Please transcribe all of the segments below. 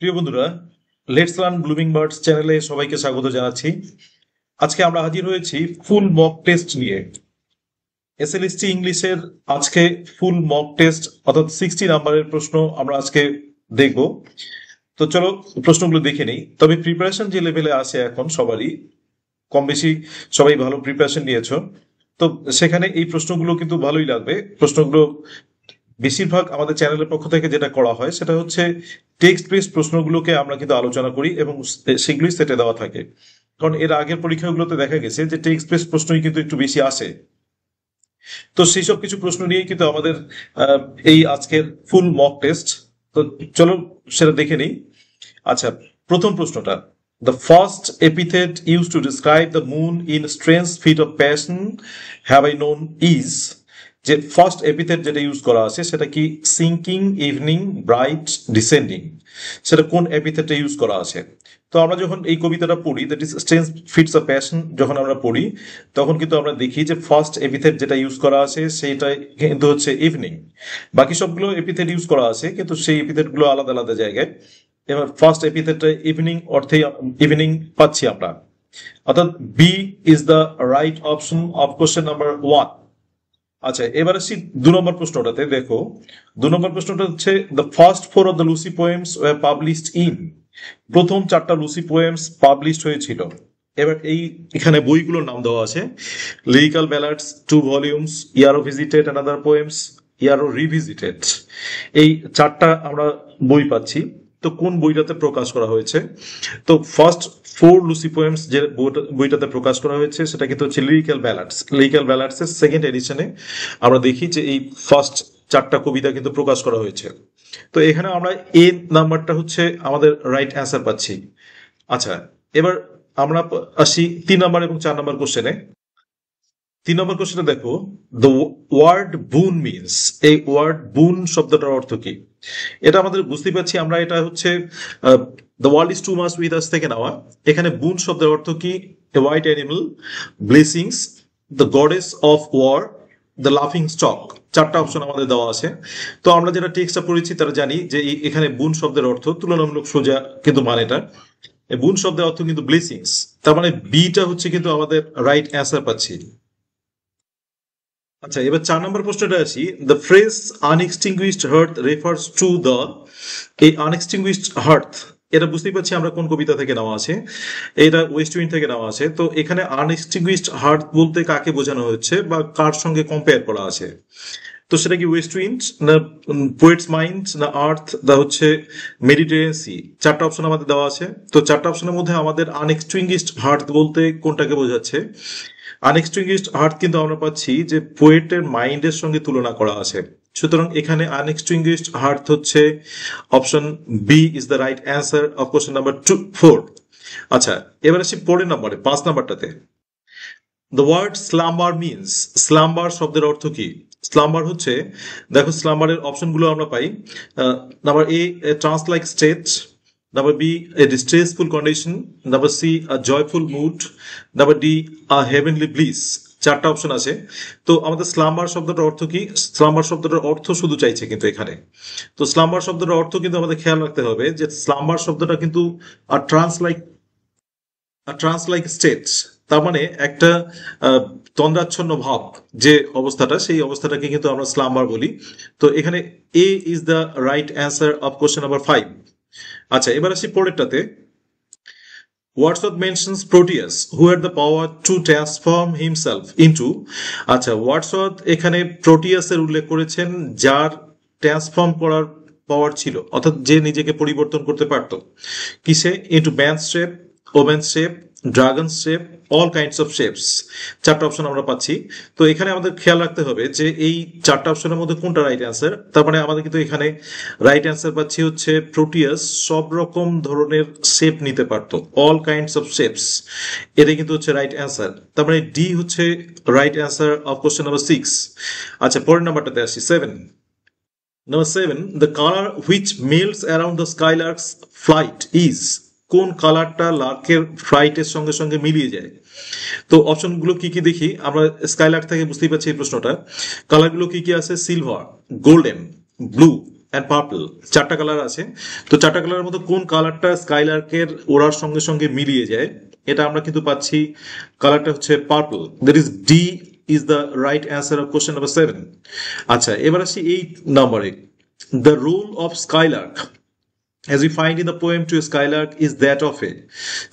প্রিয় বন্ধুরা, let's learn blooming birds চ্যানেলে সবাইকে স্বাগত জানাচ্ছি। আজকে আমরা হাজির হয়েছি ফুল মক টেস্ট নিয়ে। এসএলএসটি ইংলিশের আজকে ফুল মক টেস্ট অর্থাৎ 60 নাম্বারের প্রশ্ন আমরা আজকে দেখব। তো চলো প্রশ্নগুলো দেখে নেই। তবে প্রিপারেশন যে লেভেলে আছে এখন সবারই কম বেশি সবাই ভালো প্রিপারেশন নিয়েছো, তো সেখানে এই প্রশ্নগুলো কিন্তু ভালোই লাগবে। প্রশ্নগুলো বেশিরভাগ আমাদের চ্যানেলের পক্ষ থেকে যেটা করা হয় সেটা হচ্ছে টেক্সট বেসড প্রশ্নগুলোকে আমরা কিন্তু আলোচনা করি এবং সেগুলোই সেটে দেওয়া থাকে। কারণ এর আগের পরীক্ষাগুলোতে দেখা গেছে যে টেক্সট বেসড প্রশ্নই কিন্তু একটু বেশি আসে। তো সেই সব কিছু প্রশ্ন নিয়েই কিন্তু আমাদের এই আজকের ফুল মক টেস্ট। তো চলো সেটা দেখে নিই। আচ্ছা, প্রথম প্রশ্নটা, the first epithet use to describe the moon in strange fit of passion have I known is. যে ফার্স্ট এপিথেট যেটা ইউজ করা আছে সেটা কি সিঙ্কিং, ইভিনিং, ব্রাইট, ডিসেন্ডিং, সেটা কোন এপিথেটটা ইউজ করা আছে? তো আমরা যখন এই কবিতাটা পড়ি, that is strange fits of passion, যখন আমরা পড়ি তখন কিন্তু আমরা দেখি যে ফার্স্ট এপিথেট যেটা ইউজ করা আছে সেটা কিন্তু হচ্ছে ইভিনিং। বাকি সবগুলো এপিথেট ইউজ করা আছে কিন্তু সেই এপিথেটগুলো আলাদা আলাদা জায়গায়। এবার ফার্স্ট এপিথেটটা ইভিনিং অর্থে ইভিনিং পাচ্ছি আমরা, অর্থাৎ B is the right option of question number 1। আচ্ছা, এবার আসি 2 নম্বর প্রশ্নটাতে। দেখো 2 নম্বর প্রশ্নটা হচ্ছে the first 4 of the Lucy poems war published in. প্রথম 4টা লুসি পোয়েমস পাবলিশড হয়েছিল। এবার এখানে বইগুলোর নাম দেওয়া আছে, lyrical ballads 2 volumes, Yarrow visited another poems, Yarrow revisited. এই 4টা আমরা বই পাচ্ছি। তো কোন বইটাতে প্রকাশ করা হয়েছে? তো ফার্স্ট 4 লুসি পোয়েমস যে বইটাতে প্রকাশ করা হয়েছে সেটা কিন্তু হচ্ছে লিরিক্যাল ব্যালাডস। লিরিক্যাল ব্যালাডস এর সেকেন্ড এডিশনে আমরা দেখি যে এই ফার্স্ট 4টা কবিতা কিন্তু প্রকাশ করা হয়েছে। তো এখানে আমরা এ নাম্বারটা হচ্ছে আমাদের রাইট অ্যান্সার পাচ্ছি। আচ্ছা, এবার আমরা আসি 3 নাম্বার এবং 4 নাম্বার কোশ্চেনে। 3 নম্বর কোশ্চেনটা দেখো, দ্য ওয়ার্ড বুন মিনস। এই ওয়ার্ড বুন শব্দটার অর্থ কি? এটা আমাদের বুঝতে পারছি আমরা, এটা হচ্ছে the world is too much with us থেকে নেওয়া। এখানে বুন শব্দের অর্থ কি? A white animal, blessings, the goddess of war, the লাফিং স্টক। 4টা অপশন আমাদের দেওয়া আছে। তো আমরা যেটা টেক্সটটা পড়েছি তারা জানি যে এখানে বুন শব্দের অর্থ তুলনামূলক সোজা, কিন্তু মানেটা বুন শব্দের অর্থ কিন্তু ব্লেসিংস। তার মানে বিটা হচ্ছে কিন্তু আমাদের রাইট অ্যান্সার পাচ্ছি। আচ্ছা, এবার 4 নম্বর প্রশ্নটা আসি। The phrase unextinguished hearth refers to the. এই আনএক্সটিংগুইশড হার্থ এটা বুঝতেই পারছি আমরা কোন কবিতা থেকে নেওয়া আছে। এটা ওয়েস্ট উইন্ড থেকে নেওয়া আছে। তো এখানে আনএক্সটিংগুইশড হার্থ বলতে কাকে বোঝানো হচ্ছে বা কার সঙ্গে কম্পেয়ার করা আছে? তো সেটা কি ওয়েস্ট উইন্ড, না পোয়েটস মাইন্ড, না আর্থ, না হচ্ছে মেডিটেরিয়ান সি? 4টা অপশন আমাদের দেওয়া আছে। তো 4টা অপশনের মধ্যে আমাদের আনএক্সটিংগুইশড হার্থ বলতে কোনটাকে বোঝাচ্ছে? আনএক্সটিংগুইশড হার্ট কিন্তু আমরা পাচ্ছি যে পোয়েটের মাইন্ডের সঙ্গে তুলনা করা আছে। সুতরাং এখানে আনএক্সটিংগুইশড হার্ট হচ্ছে option B is the right answer of question number 4। আচ্ছা, এবার আসি পরের নাম্বারে 5 নাম্বারটাতে। The word slumber means. Slumber শব্দের অর্থ কি? স্লাম্বার হচ্ছে, দেখো স্লাম্বারের অপশনগুলো আমরা পাই। Number A trance like state, number B a distressful condition, number C a joyful mood, number D a heavenly bliss। 4টা অপশন আছে। তো আমাদের স্লাম্বার শব্দটার অর্থ কি? স্লাম্বার শব্দটার অর্থ শুধু চাইছে কিন্তু এখানে। তো স্লাম্বার শব্দটার অর্থ কিন্তু আমাদের খেয়াল রাখতে হবে যে স্লাম্বার শব্দটা কিন্তু ট্রান্স লাইক স্টেট, তার মানে একটা তন্দ্রাচ্ছন্ন ভাব যে অবস্থাটা, সেই অবস্থাটাকে কিন্তু আমরা স্লাম্বার বলি। তো এখানে A is the right answer of question number 5। আচ্ছা, এবার আসি পরেরটাতে। Wordsworth mentions Proteus who had the power to transform himself into. আচ্ছা, ওয়ার্ডসওয়ার্থ এখানে প্রোটিয়াসের উল্লেখ করেছেন যার ট্রান্সফর্ম করার পাওয়ার ছিল, অর্থাৎ যে নিজেকে পরিবর্তন করতে পারত। কিসে? Into man shape, woman shape, dragon shape, all kinds of shapes. 4টা অপশন আমরা পাচ্ছি। তো এখানে আমাদের খেয়াল রাখতে হবে যে এই 4টা অপশনের মধ্যে কোনটা রাইট অ্যান্সার। তার মানে আমাদের কিন্তু এখানে রাইট অ্যান্সার পাচ্ছি হচ্ছে প্রোটিয়াস সব রকম ধরনের শেপ নিতে পারতো, অল কাইন্ডস অফ শেপস। এটাই কিন্তু হচ্ছে রাইট অ্যান্সার। তার মানে ডি হচ্ছে right answer of question number 6। আচ্ছা, পরের নাম্বারটাতে আসি 7। Number 7, the color which melts around the skylark's flight is। কোন কালারটা লার্কের ফ্লাইটের সঙ্গে সঙ্গে মিলিয়ে যায়? তো অপশনগুলো কি কি দেখি আমরা। স্কাইলার্ক থেকে বুঝতেই পারছি এই প্রশ্নটা। কালারগুলো কি কি আছে? Silver, golden, blue, and purple, চারটা কালার আছে। তো চারটা কালারের মধ্যে কোন কালারটা স্কাইলার্কের ওড়ার সঙ্গে সঙ্গে মিলিয়ে যায়, এটা আমরা কিন্তু পাচ্ছি কালারটা হচ্ছে purple. That is D is the right answer of question number 7। আচ্ছা, এবার আসি 8 নম্বরে। The role of skylark as we find in the poem to Skylark is that of a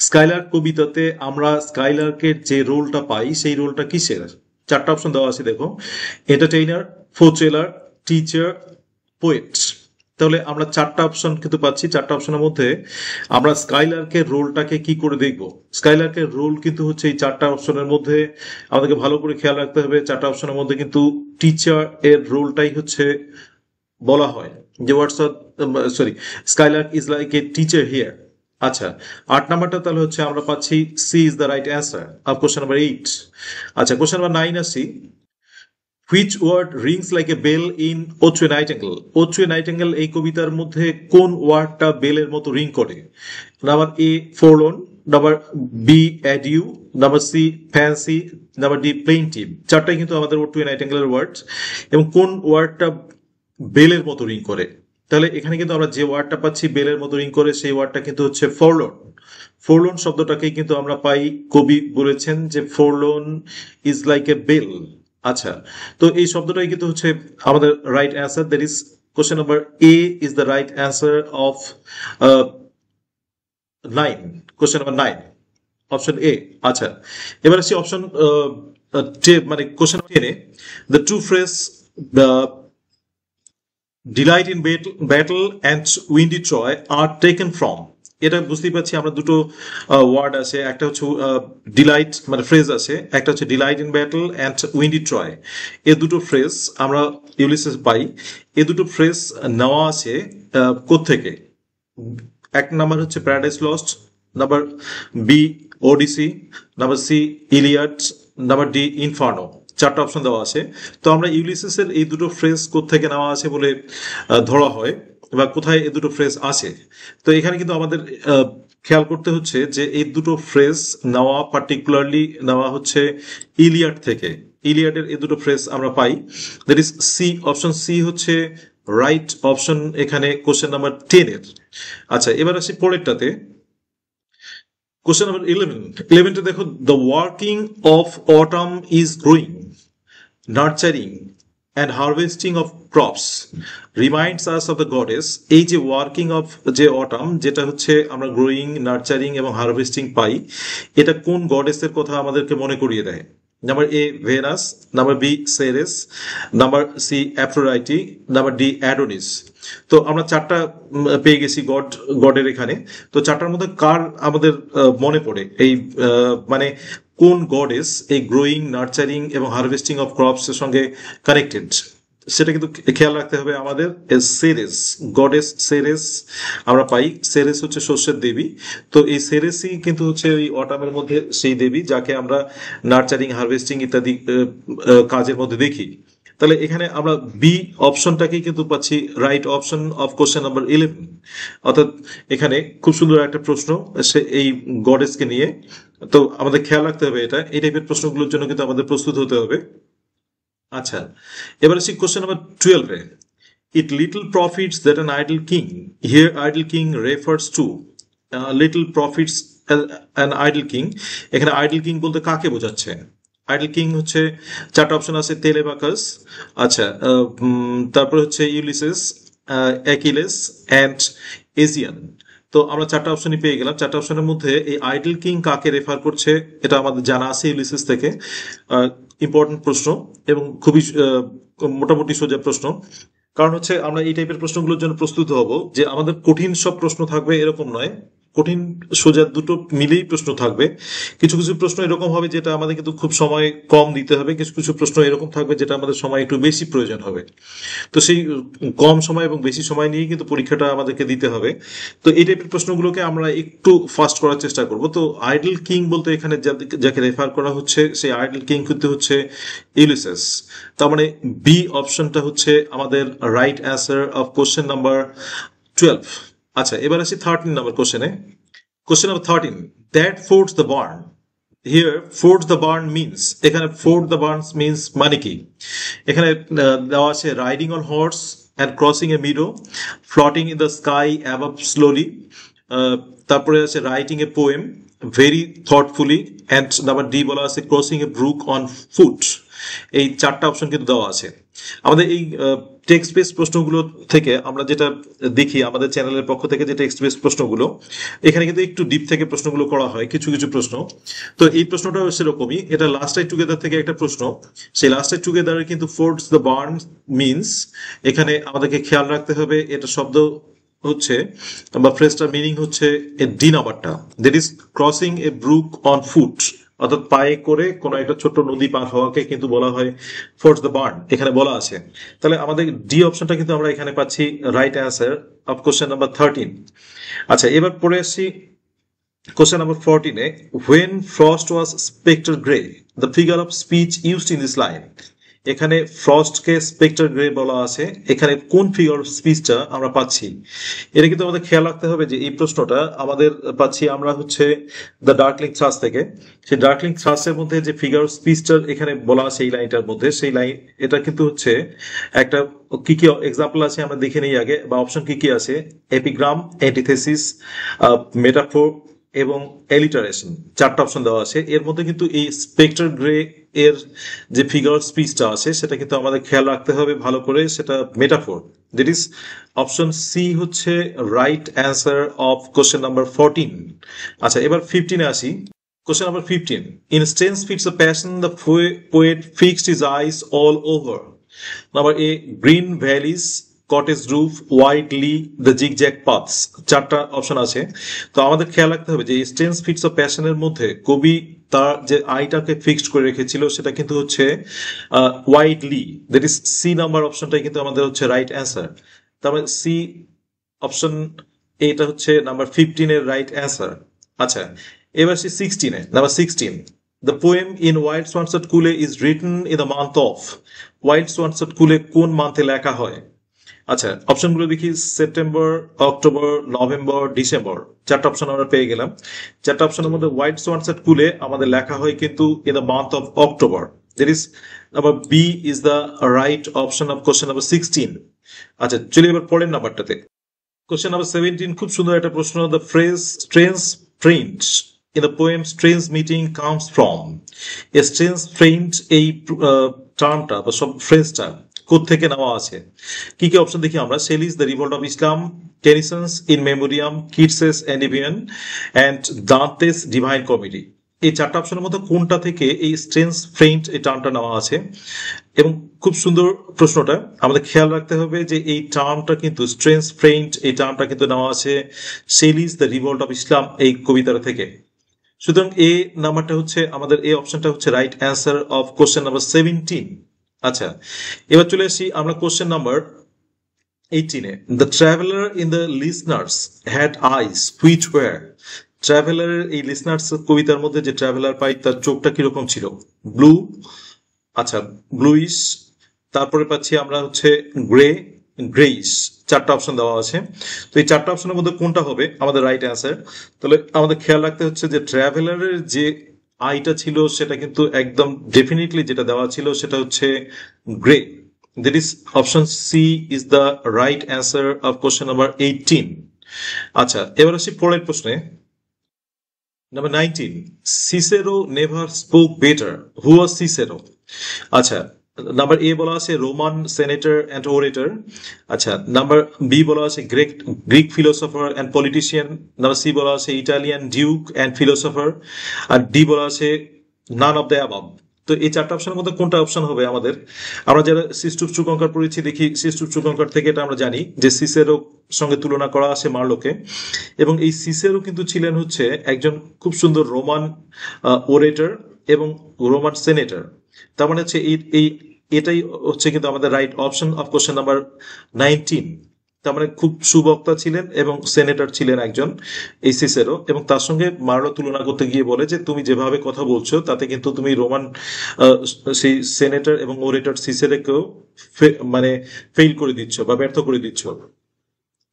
Skylark কবিতাতে আমরা স্কাইলার্কের যে রোলটা পাই সেই রোলটা কিসের? চারটা অপশন দেওয়া আছে দেখো, এন্টারটেইনার, ফোরটেলার, টিচার, পোয়েট। তাহলে আমরা চারটা অপশন কিন্তু পাচ্ছি। চারটা অপশনের মধ্যে আমরা স্কাইলার্কের রোলটাকে কি করে দেখব? স্কাইলার্কের রোল কিন্তু হচ্ছে এই চারটা অপশনের মধ্যে, আমাদেরকে ভালো করে খেয়াল রাখতে হবে। চারটা অপশনের মধ্যে কিন্তু টিচার এর রোলটাই হচ্ছে বলা হয় যে skylark is like a teacher here. আচ্ছা, 8 নাম্বারটা তাহলে হচ্ছে আমরা পাচ্ছি C is the right answer of question number 8। আচ্ছা, কোশ্চেন নাম্বার 9 আসি। Which word rings like a bell in ode to a nightingale? Ode to a nightingale এই কবিতার মধ্যে কোন ওয়ার্ডটা বেলের মতো রিং করে? Number A forlorn, number B adieu, number C fancy, number D plaintive. চারটাই কিন্তু আমাদের ও টু এ নাইটিঙ্গেলের ওয়ার্ড, এবং কোন ওয়ার্ডটা বেলের মতো রিং করে? তাহলে এখানে কিন্তু আমরা যে ওয়ার্ডটা পাচ্ছি বেলের মতো রিং করে, সেই ওয়ার্ডটা কিন্তু হচ্ছে ফোরলোন। ফোরলোন শব্দটাকেই কিন্তু আমরা পাই, কবি বলেছেন যে forlorn is like a bell. আচ্ছা, তো এই শব্দটাই কিন্তু হচ্ছে আমাদের right answer. That is question number A is the right answer of 9, question number 9, option A. আচ্ছা, এবার আসছি অপশন মানে কোশ্চেন 10-এ। The two phrase the delight in battle and windy Troy are taken from. এটা বুঝতেই পারছি আমরা দুটো ওয়ার্ড আছে, একটা হচ্ছে ডিলাইট মানে ফ্রেজ আছে, একটা হচ্ছে delight in battle and windy Troy. এ দুটো ফ্রেজ আমরা ইউলিসিস পাই। এ দুটো ফ্রেজ নেওয়া আছে কোত্থেকে? এক নাম্বার হচ্ছে Paradise Lost, number B Odyssey, number C Iliad, number D Inferno. চারটা অপশন দেওয়া আছে। তো আমরা ইউলিসিসের এই দুটো ফ্রেজ কোত্থেকে নেওয়া আছে বলে ধরা হয়, বা কোথায় এই দুটো ফ্রেজ আছে? তো এখানে কিন্তু আমাদের খেয়াল করতে হচ্ছে যে এই দুটো ফ্রেজ নেওয়া পার্টিকুলারলি নেওয়া হচ্ছে ইলিয়াড থেকে। ইলিয়াডের এই দুটো ফ্রেজ আমরা পাই। That is C, option C হচ্ছে রাইট অপশন এখানে কোশ্চেন নাম্বার 10-এর। আচ্ছা, এবার আসি পরেরটাতে, কোশ্চেন নাম্বার 11। 11টা দেখো, the working of autumn is growing, nurturing and harvesting of crops reminds us of the goddess। এই যে ওয়ার্কিং অফ যে অটাম, যেটা হচ্ছে আমরা গ্রোয়িং, নার্চারিং এবং হারভেস্টিং পাই, এটা কোন গডেসের কথা আমাদেরকে মনে করিয়ে দেয়? Number A Venus, number B Ceres, number C Aphrodite, number D Adonis. তো আমরা চারটা পেয়ে গেছি গডের এখানে। তো চারটার মধ্যে কার আমাদের মনে পড়ে এই মানে কোন গডেস এই গ্রোয়িং, নার্চারিং এবং হারভেস্টিং অফ ক্রপস এর সঙ্গে কানেক্টেড, সেটা কিন্তু খেয়াল রাখতে হবে আমাদের। সেরেস, গডেস সেরেস আমরা পাই। সেরেস হচ্ছে শস্যের দেবী। তো এই সেরেসই কিন্তু হচ্ছে ওই অটামের মধ্যে সেই দেবী যাকে আমরা নার্চারিং, হারভেস্টিং ইত্যাদি কাজের মধ্যে দেখি। তাহলে এখানে আমরা বি অপশনটাকেই কিন্তু পাচ্ছি right option of question number 11। অর্থাৎ এখানে খুব সুন্দর একটা প্রশ্ন সে এই গডেসকে নিয়ে। তো আমাদের খেয়াল রাখতে হবে এটা, এই টাইপের প্রশ্নগুলোর জন্য কিন্তু আমাদের প্রস্তুত হতে হবে। আচ্ছা, এবার আসি কোশ্চেন নাম্বার 12-এ। It little profits that an idle king, here idle king refers to little profits an idle king. এখানে আইডল কিং বলতে কাকে বোঝাচ্ছে? আইডল কিং হচ্ছে চারটা অপশন আছে, তেলেবাকাস, আচ্ছা, তারপর হচ্ছে ইউলিসিস, অ্যাকিলেস অ্যান্ড এজিয়ান। তো আমরা চারটা অপশনই পেয়ে গেলাম। চারটা অপশনের মধ্যে এই আইডল কিং কাকে রেফার করছে এটা আমাদের জানা আছে ইউলিসিস থেকে। ইম্পর্টেন্ট প্রশ্ন এবং খুবই মোটামুটি সোজা প্রশ্ন। কারণ হচ্ছে আমরা এই টাইপের প্রশ্নগুলোর জন্য প্রস্তুত হব যে আমাদের কঠিন সব প্রশ্ন থাকবে এরকম নয়, কঠিন সোজা দুটো মিলেই প্রশ্ন থাকবে। কিছু কিছু প্রশ্ন এরকম হবে যেটা আমাদের কিন্তু খুব সময় কম দিতে হবে, কিছু কিছু প্রশ্ন এরকম থাকবে যেটা আমাদের সময় একটু বেশি প্রয়োজন হবে। তো সেই কম সময় এবং বেশি সময় নিয়ে কিন্তু পরীক্ষাটা আমাদেরকে দিতে হবে। তো এই টাইপের প্রশ্নগুলোকে আমরা একটু ফাস্ট করার চেষ্টা করব। তো আইডল কিং বলতে এখানে যাকে রেফার করা হচ্ছে সেই আইডল কিং কিন্তু হচ্ছে ইউলিসিস। তার মানে বি অপশনটা হচ্ছে আমাদের right answer of question number 12। আচ্ছা, এবার আসি 13 নাম্বার কোশ্চেনে। Question number 13, that fords the burn. Here fords the burn means, এখানে ফোর্ড দ্য বার্ন মিনস মানে কি? এখানে দেওয়া আছে riding on horse, and crossing a meadow, floating in the sky above slowly. তারপরে আছে writing a poem very thoughtfully, and number D বলা আছে crossing a brook on foot. এই চারটা অপশন কিন্তু দেওয়া আছে। আমাদের এই টেক্সট বেস প্রশ্নগুলো থেকে আমরা যেটা দেখি আমাদের চ্যানেলের পক্ষ থেকে যে টেক্সট বেস প্রশ্নগুলো, এখানে কিন্তু একটু ডিপ থেকে প্রশ্নগুলো করা হয়, কিছু কিছু প্রশ্ন। তো এই প্রশ্নটা সেরকমই, এটা লাস্ট টাইম টুগেদার থেকে একটা প্রশ্ন। সেই লাস্ট টাইম টুগেদারে কিন্তু ফোর্স দ্য বার্ন মিনস, এখানে আমাদেরকে খেয়াল রাখতে হবে এটা শব্দ হচ্ছে বা ফ্রেজটার মিনিং হচ্ছে ডি নাম্বারটা, that is crossing a brook on foot, অর্থাৎ পায়ে করে কোনো একটা ছোট্ট নদী পার হওয়াকে কিন্তু বলা হয় ফোর্স দ্য বার্ন, এখানে বলা আছে। তাহলে আমাদের ডি অপশনটা কিন্তু আমরা এখানে পাচ্ছি right answer of question number 13। আচ্ছা, এবার পড়ে আসি কোশ্চেন নাম্বার 14-এ। When Frost was spectre grey, the figure of speech used in this line. এখানে ফ্রস্টকে স্পেক্টার গ্রে বলা আছে, এখানে কোন ফিগার অফ স্পিচটা আমরা পাচ্ছি এটা কিন্তু আমাদের খেয়াল রাখতে হবে যে এই প্রশ্নটা আমাদের পাচ্ছি আমরা হচ্ছে দ্য ডার্কলিং থ্রাস থেকে। সেই ডার্কলিং থ্রাসের মধ্যে যে ফিগার অফ স্পিচটা এখানে বলা আছে এই লাইনটার মধ্যে, সেই লাইন এটা কিন্তু হচ্ছে একটা কি কি এক্সাম্পল আছে আমরা দেখে নিই আগে, বা অপশন কি কি আছে। এপিগ্রাম, অ্যান্টিথেসিস, মেটাফোর এবং এলিটারেশন, চারটা অপশন দেওয়া আছে। এর মধ্যে কিন্তু এই স্পেক্টার গ্রে এর যে ফিগার স্পিচটা আছে সেটা কিন্তু আমাদের খেয়াল রাখতে হবে ভালো করে, সেটা metaphor, that is option C হচ্ছে right answer of question number 14। আচ্ছা, এবার 15-এ আসি। Question number 15, in stance fix a passion the poet fixed his eyes all over. Number A green valleys, cottage roof, whitely, the zigzag paths, চারটা option আছে। তো আমাদের খেয়াল রাখতে হবে যে স্টেন্স ফিক্স অফ প্যাশনের মধ্যে কবি তার যে আইটাকে ফিক্সড করে রেখেছিল সেটা কিন্তু হচ্ছে whitely, that is C number অপশনটাই কিন্তু আমাদের হচ্ছে রাইট অ্যান্সার। তারপরে সি অপশন এটা হচ্ছে নাম্বার 15-এর রাইট অ্যান্সার। আচ্ছা, এবার সি 16-এ, number 16, the poem in wild swans at Coole is written in the month of. Wild swans at Coole কোন মান্থে লেখা হয়? আচ্ছা, অপশনগুলো দেখি, সেপ্টেম্বর, অক্টোবর, নভেম্বর, ডিসেম্বর, চারটা অপশন আমরা পেয়ে গেলাম। চারটা অপশনের মধ্যে হোয়াইট সোয়ান্স এট কুলে আমাদের লেখা হয় কিন্তু in the month of October, that is number B is the right option of question number 16। আচ্ছা, চলি এবার পরের নাম্বারটাতে। কোশ্চেন নাম্বার 17, খুব সুন্দর একটা প্রশ্ন। The phrase strange friend in the poem strange meeting comes from. A strange friend এই টার্মটা বা সব ফ্রেজটা কোত্থেকে নেওয়া আছে? কি কি অপশন দেখি আমরা। Shelley's the revolt of Islam, Tennyson's in memoriam, Keats's Endymion, and Dante's divine comedy. এই চারটা অপশনের মধ্যে কোনটা থেকে এই স্ট্রেঞ্জ ফ্রেন্ড এই টার্মটা নেওয়া আছে? এবং খুব সুন্দর প্রশ্নটা, আমাদের খেয়াল রাখতে হবে যে এই টার্মটা কিন্তু স্ট্রেঞ্জ ফ্রেন্ড এই টার্মটা কিন্তু নেওয়া আছে শেলিস দ্য রিভোল্ট অফ ইসলাম এই কবিতার থেকে। সুতরাং এ নাম্বারটা হচ্ছে আমাদের, এই অপশনটা হচ্ছে right answer of question number 17। আচ্ছা, এবার চলে আসি আমরা কোশ্চেন নাম্বার 18-এ। The traveller in the listeners had eyes which were. ট্রাভেলারের এই লিসনার্স কবিতার মধ্যে যে ট্রাভেলার পাই তার চোখটা কিরকম ছিল? ব্লু, আচ্ছা ব্লুইশ, তারপরে পাচ্ছি আমরা হচ্ছে গ্রে, গ্রেইশ, চারটা অপশন দেওয়া আছে। তো এই চারটা অপশনের মধ্যে কোনটা হবে আমাদের রাইট অ্যান্সার? তাহলে আমাদের খেয়াল রাখতে হচ্ছে যে ট্রাভেলারের যে আইটা ছিল সেটা কিন্তু একদম ডেফিনেটলি যেটা দেওয়া ছিল সেটা হচ্ছে grey, that is option C is the right answer of question number 18। আচ্ছা, এবার আসি পরের প্রশ্নে। Number 19, Cicero never spoke better. Who was Cicero? আচ্ছা, নাম্বার এ বলা আছে রোমান সেনেটর অ্যান্ড ওরেটর। আচ্ছা, নাম্বার বি বলা আছে Greek philosopher and politician. Number C বলা আছে ইটালিয়ান ডিউক অ্যান্ড ফিলোসফার। আর ডি বলা আছে নান অফ দ্য অ্যাবাভ। তো এই চারটা অপশনের মধ্যে কোনটা অপশন হবে আমাদের? আমরা যারা সিস্টুপ চুকঙ্কার পড়েছি দেখি, সিস্টুপ চুকঙ্কার থেকে এটা আমরা জানি যে সিসেরো সঙ্গে তুলনা করা আছে মার্লোকে, এবং এই সিসেরো কিন্তু ছিলেন হচ্ছে একজন খুব সুন্দর রোমান ওরেটর এবং রোমান সেনেটর। তার মানে হচ্ছে এটাই হচ্ছে কিন্তু আমাদের right option of question number 19। তার মানে খুব সুবক্তা ছিলেন এবং সেনেটর ছিলেন একজন এই সিসেরো, এবং তার সঙ্গে মার্লো তুলনা করতে গিয়ে বলে যে তুমি যেভাবে কথা বলছো তাতে কিন্তু তুমি রোমান সেই সেনেটর এবং ওরেটর সিসেরোকেও মানে ফেল করে দিচ্ছ বা ব্যর্থ করে দিচ্ছ,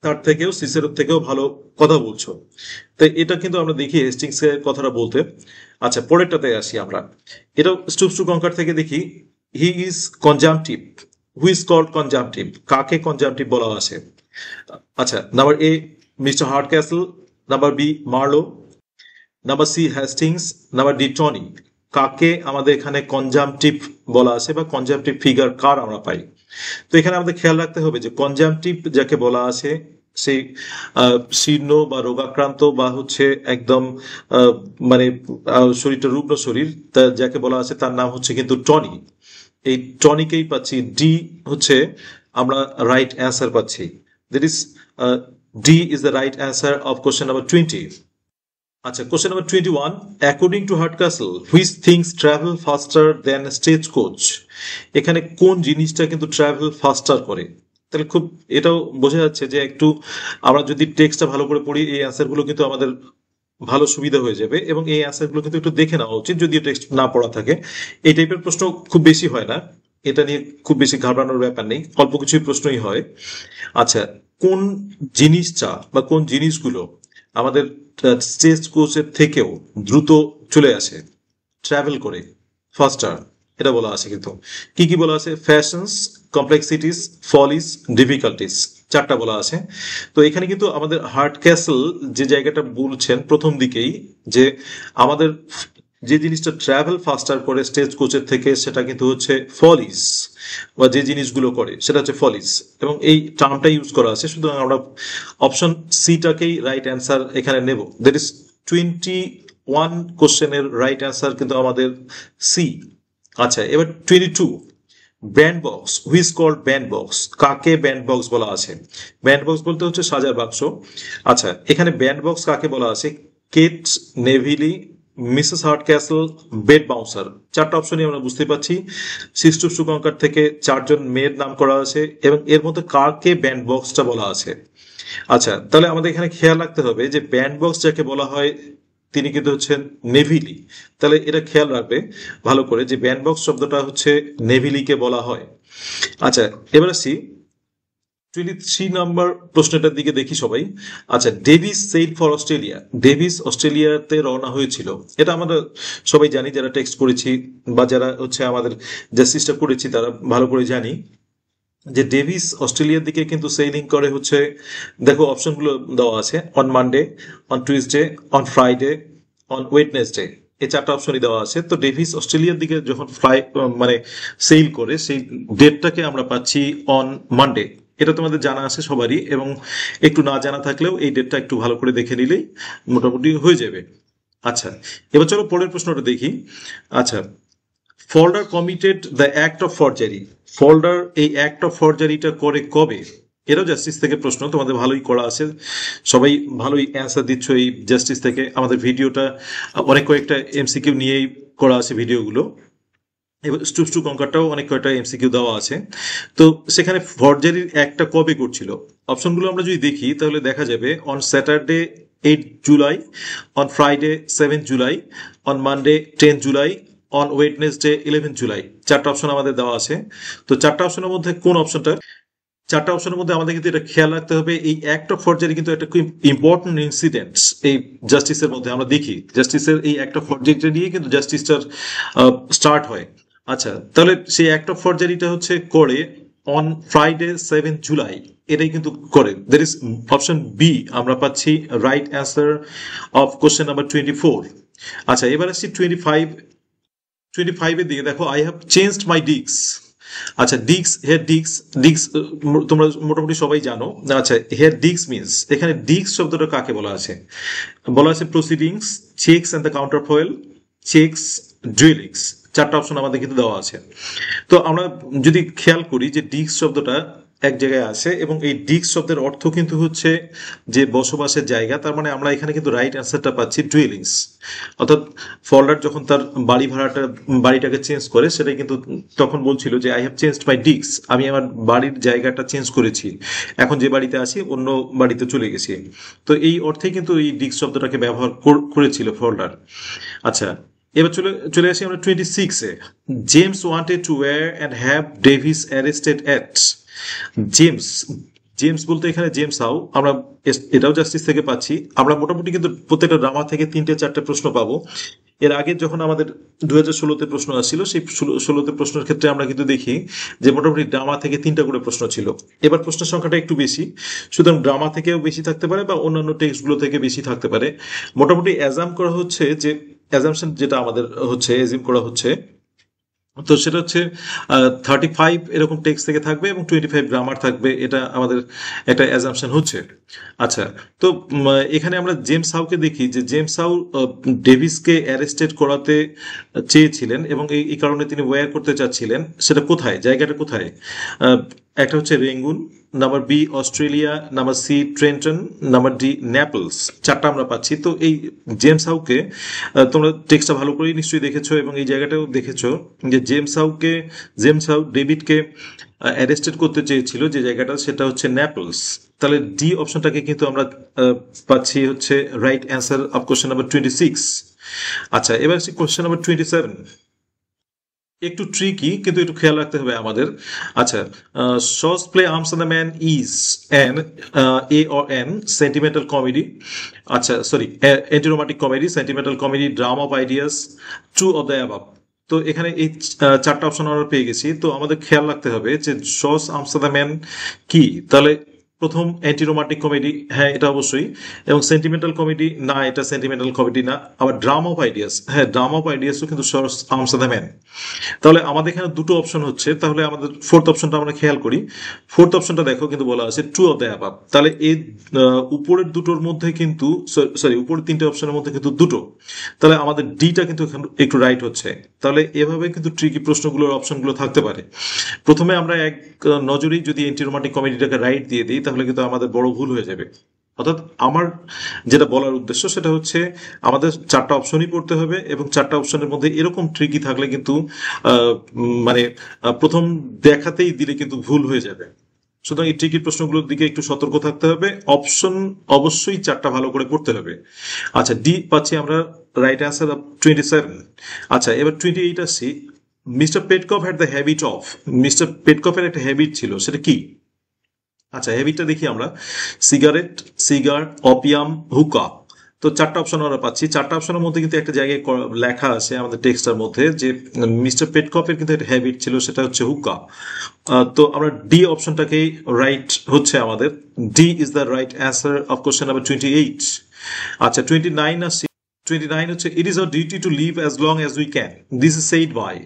তার থেকেও সিসেরোর থেকেও ভালো কথা বলছো। তাই এটা কিন্তু আমরা দেখি হেস্টিংস এর কথাটা বলতে। আচ্ছা, পরেরটাতে আসি আমরা। এটা স্টুপস টু কনকার থেকে দেখি, he is consumptive who's called consumptive, কাকে কনজাম্পটিভ বলা আছে? আচ্ছা, number A Mr Hardcastle, number B Marlow, number C Hastings, number D Tony. কাকে আমাদের এখানে কনজাম্পটিভ বলা আছে বা কনজাম্পটিভ ফিগার কার আমরা পাই? তো এখানে আমাদের খেয়াল রাখতে হবে যে কনজাম্পটিভ যাকে বলা আছে সেই শীর্ণ বা রোগাক্রান্ত বা হচ্ছে একদম মানে শরীরটা রুগ্ন শরীর, যাকে বলা আছে তার নাম হচ্ছে কিন্তু টনি। এই টনিকেই পাচ্ছি, ডি হচ্ছে আমরা রাইট অ্যান্সার পাচ্ছি। That is D is the right answer of question number 20। আচ্ছা, question number 21, according to Hardcastle which things travel faster than stage coach. এখানে কোন জিনিসটা কিন্তু ট্রাভেল ফাস্টার করে? তাহলে খুব এটাও বোঝা যাচ্ছে যে একটু আমরা যদি টেক্সটটা ভালো করে পড়ি এই অ্যান্সারগুলো কিন্তু আমাদের ভালো সুবিধা হয়ে যাবে, এবং এই অ্যান্সারগুলো কিন্তু একটু দেখে নেওয়া উচিত যদিও টেক্সট না পড়া থাকে। এই টাইপের প্রশ্ন খুব বেশি হয় না, এটা নিয়ে খুব বেশি ঘাবড়ানোর ব্যাপার নেই, অল্প কিছুই প্রশ্নই হয়। আচ্ছা, কোন জিনিসটা বা কোন জিনিসগুলো আমাদের স্টেজ কোচের থেকেও দ্রুত চলে আসে, ট্রাভেল করে ফাস্টার, এটা বলা আছে কিন্তু। কি কি বলা আছে? ফ্যাশনস, কমপ্লেক্সিটিস, ফলিস, ডিফিকাল্টিস, চারটা বলা আছে। তো এখানে কিন্তু আমাদের হার্ট ক্যাসেল যে জায়গাটা বলছেন প্রথম দিকেই, যে আমাদের যে জিনিসটা ট্রাভেল ফাস্টার করে স্টেজ কোচের থেকে সেটা কিন্তু হচ্ছে ফলিস, বা যে জিনিসগুলো করে সেটা হচ্ছে ফলিস, এবং এই টার্মটা ইউজ করা আছে। সুতরাং আমরা অপশন সিটাকেই রাইট অ্যান্সার এখানে নেব। দ্যাট ইজ 21 কোশ্চেনের রাইট অ্যান্সার কিন্তু আমাদের সি। আচ্ছা, এবার 22, band box, who's called band box, কাকে ব্যান্ড বক্স বলা আছে? ব্যান্ড বক্স বলতে হচ্ছে সাজার বাক্স। আচ্ছা, এখানে ব্যান্ড বক্স কাকে বলা আছে? Kate Neville, Mrs Hardcastle, bed bouncer. চারটা অপশনই আমরা বুঝতে পারছি। সিস্টু সুকঙ্কার থেকে চারজন মেয়ের নাম করা আছে, এবং এর মধ্যে কাকে ব্যান্ড বক্সটা বলা আছে? আচ্ছা, তাহলে আমাদের এখানে খেয়াল রাখতে হবে যে ব্যান্ড বক্স যাকে বলা হয় তিনি কিন্তু হচ্ছেন নেভিলি। তাহলে এটা খেয়াল রাখবে ভালো করে যে ব্যান্ড বক্স শব্দটা হচ্ছে নেভিলিকে বলা হয়। আচ্ছা, এবার আসছি 23 নম্বর প্রশ্নটার দিকে দেখি সবাই। আচ্ছা, Davis sail for Australia, Davis অস্ট্রেলিয়াতে রওনা হয়েছিল। এটা আমরা সবাই জানি, যারা টেক্সট করেছি বা যারা হচ্ছে আমাদের জাস্টিসটা করেছি তারা ভালো করে জানি যে ডেভিস অস্ট্রেলিয়ার দিকে কিন্তু সেইলিং করে হচ্ছে, দেখো অপশনগুলো দেওয়া আছে, on Monday, on Tuesday, on Friday, on Wednesday, এই চারটা অপশনই দেওয়া আছে। তো ডেভিস অস্ট্রেলিয়ার দিকে যখন মানে সেইল করে সেই ডেটটাকে আমরা পাচ্ছি অন মানডে। এটা তোমাদের জানা আছে সবারই, এবং একটু না জানা থাকলেও এই ডেটটা একটু ভালো করে দেখে নিলেই মোটামুটি হয়ে যাবে। আচ্ছা, এবার চলো পরের প্রশ্নটা দেখি। আচ্ছা, Falder committed the act of forgery, Falder এই অ্যাক্ট অফ ফরজারিটা করে কবে? এটাও জাস্টিস থেকে প্রশ্ন, তোমাদের ভালোই করা আছে, সবাই ভালোই অ্যান্সার দিচ্ছ এই জাস্টিস থেকে। আমাদের ভিডিওটা অনেক কয়েকটা এমসিকিউ নিয়েই করা আছে ভিডিওগুলো, এবার স্টুপ টু কঙ্কারটাও অনেক কয়েকটা এমসিকিউ দেওয়া আছে। তো সেখানে ফরজারির একটা কবে করছিল? অপশনগুলো আমরা যদি দেখি তাহলে দেখা যাবে on Saturday 8 July, on Friday 7 July, on Monday 10 July, on Wednesday 11 July. চারটা অপশন আমাদের দেওয়া আছে। তো চারটা অপশনের মধ্যে কোন অপশনটা? চারটা অপশনের মধ্যে আমাদের কিন্তু এটা খেয়াল রাখতে হবে, এই অ্যাক্ট অফ ফরজারি কিন্তু একটা খুব ইম্পর্টেন্ট ইনসিডেন্ট এই জাস্টিসের মধ্যে। আমরা দেখি জাস্টিসের এই অ্যাক্ট অফ ফরজারিটা নিয়ে কিন্তু জাস্টিসটার স্টার্ট হয়। আচ্ছা, তাহলে সেই অ্যাক্ট অফ ফরজারিটা হচ্ছে করে অন ফ্রাইডে 7 জুলাই, এটাই কিন্তু করে। দ্যাট ইজ অপশন বি আমরা পাচ্ছি right answer of question number 24। আচ্ছা, এবার আসছি 25 এর দিকে। দেখো, I have changed my disc. আচ্ছা, ডিস্ক, হেয়ার ডিস্ক, ডিস্ক তোমরা মোটামুটি সবাই জানো। আচ্ছা, হেয়ার ডিস্ক মিনস, এখানে ডিস্ক শব্দটা কাকে বলা আছে? বলা আছে proceedings, cheques and the counter foil, cheques, drillings. চারটা অপশন আমাদের কিন্তু দেওয়া আছে। তো আমরা যদি খেয়াল করি যে ডিস্ক শব্দটা এক জায়গায় আছে, এবং এই ডিস্ক শব্দের অর্থ কিন্তু হচ্ছে যে বসবাসের জায়গা, তার মানে আমরা এখানে কিন্তু রাইট অ্যান্সারটা পাচ্ছি ডুয়েলিংস। অর্থাৎ ফল্ডার যখন তার বাড়িটাকে চেঞ্জ করে, সেটাই কিন্তু তখন বলছিল যে I have changed my disc, আমি আমার বাড়ির জায়গাটা চেঞ্জ করেছি, এখন যে বাড়িতে আছি অন্য বাড়িতে চলে গেছি। তো এই অর্থে কিন্তু এই ডিস্ক শব্দটাকে ব্যবহার করেছিল ফল্ডার। আচ্ছা, এবার চলে আসি আমরা 26-এ। James wanted to wear and have Davis arrested at. James, James বলতে এখানে জেমস হাউ, আমরা এটাও জাস্টিস থেকে পাচ্ছি। আমরা মোটামুটি কিন্তু প্রত্যেকটা ড্রামা থেকে 3-4টে প্রশ্ন পাবো। এর আগে যখন আমাদের 2016-তে প্রশ্ন আসছিল, সেই 16-তে প্রশ্নের ক্ষেত্রে আমরা কিন্তু দেখি যে মোটামুটি ড্রামা থেকে 3টা করে প্রশ্ন ছিল। এবার প্রশ্নের সংখ্যাটা একটু বেশি, সুতরাং ড্রামা থেকেও বেশি থাকতে পারে বা অন্যান্য টেক্সটগুলো থেকে বেশি থাকতে পারে। মোটামুটি অ্যাজাম করা হচ্ছে যে, অ্যাজামশন যেটা আমাদের হচ্ছে, এজিম করা হচ্ছে, তো সেটা হচ্ছে 35 এরকম টেক্সট থেকে থাকবে এবং 25 গ্রামার থাকবে, এটা আমাদের একটা অ্যাজাম্পশন হচ্ছে। আচ্ছা, তো এখানে আমরা জেমস হাউকে দেখি যে জেমস হাউ ডেভিসকে অ্যারেস্টেড করাতে চেয়েছিলেন এবং এই কারণে তিনি ওয়্যার করতে চাচ্ছিলেন। সেটা কোথায়, জায়গাটা কোথায়? একটা হচ্ছে Rangoon, number B Australia, number C Trenton, number D Naples. 4টা আমরা পাচ্ছি। তো এই জেমস হাউকে তোমরা টেক্সটটা ভালো করেই নিশ্চয়ই দেখেছো এবং এই জায়গাটাও দেখেছো যে জেমস হাউ ডেভিডকে অ্যারেস্টেড করতে চেয়েছিল, যে জায়গাটা সেটা হচ্ছে নেপলস। তাহলে ডি অপশনটাকে কিন্তু আমরা পাচ্ছি হচ্ছে right answer of question number 26। আচ্ছা, এবার আসছি কোশ্চেন নাম্বার 27। একটু ট্রিকি, কিন্তু একটু খেয়াল রাখতে হবে আমাদের। আচ্ছা, শর্টস play arms on the man is an a or an sentimental comedy, আচ্ছা sorry, antiromantic comedy, sentimental comedy, drama of ideas, true of the above. তো এখানে এই 4টা অপশন আমরা পেয়ে গেছি। তো আমাদের খেয়াল রাখতে হবে যে shorts arms on the man কি, তাহলে প্রথম অ্যান্টি রোমান্টিক কমেডি, হ্যাঁ এটা অবশ্যই, এবং সেন্টিমেন্টাল কমেডি না, এটা সেন্টিমেন্টাল কমেডি না। আবার ড্রামা অফ আইডিয়াস, হ্যাঁ ড্রামা অফ আইডিয়াসও কিন্তু shorts arms of the man. তাহলে আমাদের এখানে দুটো অপশন হচ্ছে, তাহলে আমাদের ফোর্থ অপশনটা আমরা খেয়াল করি। ফোর্থ অপশনটা দেখো কিন্তু বলা আছে ট্রু অফ দ্য অ্যাবাভ। তাহলে এই উপরের দুটোর মধ্যে কিন্তু, সরি উপরের 3টে অপশনের মধ্যে কিন্তু দুটো, তাহলে আমাদের ডিটা কিন্তু একটু রাইট হচ্ছে। তাহলে এভাবে কিন্তু ট্রিকি প্রশ্নগুলোর অপশনগুলো থাকতে পারে। প্রথমে আমরা এক নজরেই যদি অ্যান্টিরোমান্টিক কমেডিটাকে রাইট দিয়ে দিই, তাহলে কিন্তু আমাদের বড় ভুল হয়ে যাবে। অর্থাৎ আমার যেটা বলার উদ্দেশ্য সেটা হচ্ছে আমাদের 4টা অপশনই পড়তে হবে এবং 4টা অপশনের মধ্যে এরকম ট্রিকি থাকলে কিন্তু মানে প্রথম দেখাতেই দিলে কিন্তু ভুল হয়ে যাবে। সুতরাং এই ট্রিকি প্রশ্নগুলোর দিকে একটু সতর্ক থাকতে হবে। অপশন অবশ্যই 4টা ভালো করে পড়তে হবে। আচ্ছা, ডি পাচ্ছি আমরা রাইট অ্যান্সার অফ 27। আচ্ছা, এবার 28 আসছি। Mister Petkoff had the habit of, mister পেটকফের একটা হ্যাবিট ছিল, সেটা কি? আচ্ছা, হ্যাবিটটা দেখি আমরা, সিগারেট, সিগার, অপিয়াম, হুকা। তো 4টা অপশন আমরা পাচ্ছি। 4টা অপশনের মধ্যে কিন্তু একটা জায়গায় লেখা আছে আমাদের টেক্সটের মধ্যে যে মিস্টার পেটকফের কিন্তু একটা হ্যাবিট ছিল, সেটা হচ্ছে হুকা। তো আমরা ডি অপশনটাকেই রাইট হচ্ছে আমাদের। D is the right answer of question number 28। আচ্ছা, 29 আসছি। 29 হচ্ছে it is our duty to live as long as we can, this is said by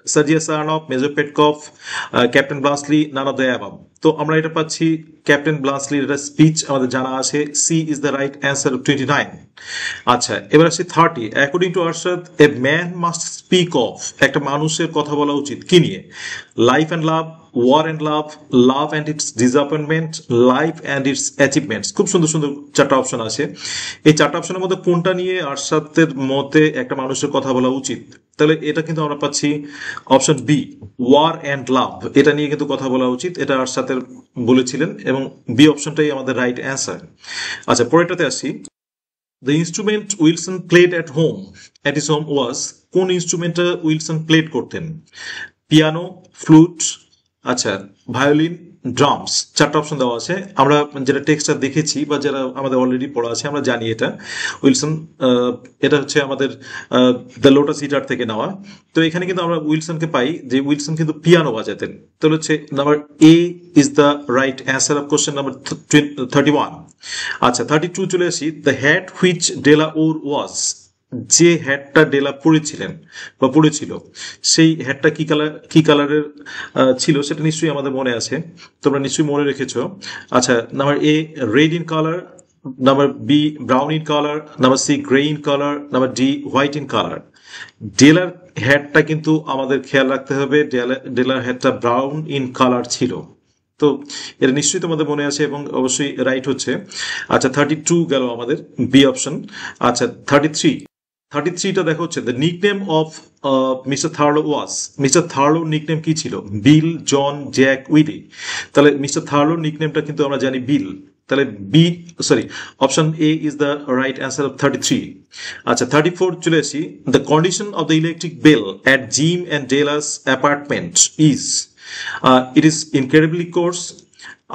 সাজিয়া Saranoff, Major Petkoff, Captain Bluntschli, none of the above. তো আমরা এটা পাচ্ছি captain ব্লাসলির একটা speech আমাদের জানা আছে। C is the right answer of 29। আচ্ছা, এবার আসছি 30। According to Arshad, a man must speak of, একটা মানুষের কথা বলা উচিত কি নিয়ে? Life and love, war and love, love and its disappointment, life and its achievements. খুব সুন্দর সুন্দর 4টা অপশন আছে। এই 4টা অপশনের মধ্যে কোনটা নিয়ে আরশাদের মতে একটা মানুষের কথা বলা উচিত? তাহলে এটা কিন্তু আমরা পাচ্ছি option B, war and love, এটা নিয়ে কিন্তু কথা বলা উচিত, এটা আরশাদের বলেছিলেন এবং বি অপশনটাই আমাদের রাইট অ্যান্সার। আচ্ছা, পরেরটাতে আসি। The instrument Wilson played at his home was, কোন ইনস্ট্রুমেন্টটা উইলসন প্লেড করতেন? পিয়ানো, ফ্লুট, আচ্ছা ভায়োলিন, ড্রামস। 4টা অপশন দেওয়া আছে। আমরা যেটা টেক্সটটা দেখেছি বা যারা আমাদের অলরেডি পড়া আছে আমরা জানি এটা উইলসন, এটা হচ্ছে আমাদের দ্য লোটাস ইটার থেকে নেওয়া। তো এখানে কিন্তু আমরা উইলসনকে পাই যে উইলসন কিন্তু পিয়ানো বাজাতেন। তাহলে হচ্ছে number A is the right answer of question number 31। আচ্ছা, 32 চলে আসি। দ্য হ্যাট হুইচ ডেলা ওর ওয়াজ, যে হ্যাটটা ডেলা পরেছিলেন বা পরেছিল, সেই হ্যাটটা কি কালারের ছিল সেটা নিশ্চয়ই আমাদের মনে আছে, তোমরা নিশ্চয়ই মনে রেখেছো। আচ্ছা, number A red in colour, number B brown in colour, number C grey in colour, number D white in colour. ডেলার হ্যাটটা কিন্তু আমাদের খেয়াল রাখতে হবে, ডেলার হ্যাটটা ব্রাউন ইন কালার ছিল। তো এটা নিশ্চয়ই তোমাদের মনে আছে এবং অবশ্যই রাইট হচ্ছে। আচ্ছা, 32 গেল আমাদের বি অপশন। আচ্ছা, 33টা দেখো হচ্ছে the nickname of mister Thurlow was, mister থার্লোর নিকনেম কি ছিল? Bill, John, Jack, Willie. তাহলে মিস্টার থার্লোর নিকনেমটা কিন্তু আমরা জানি বিল। তাহলে option A is the right answer of 33। আচ্ছা, 34 চলে আসি। The condition of the electric bell at Jim and Della's apartment is, it is incredibly coarse,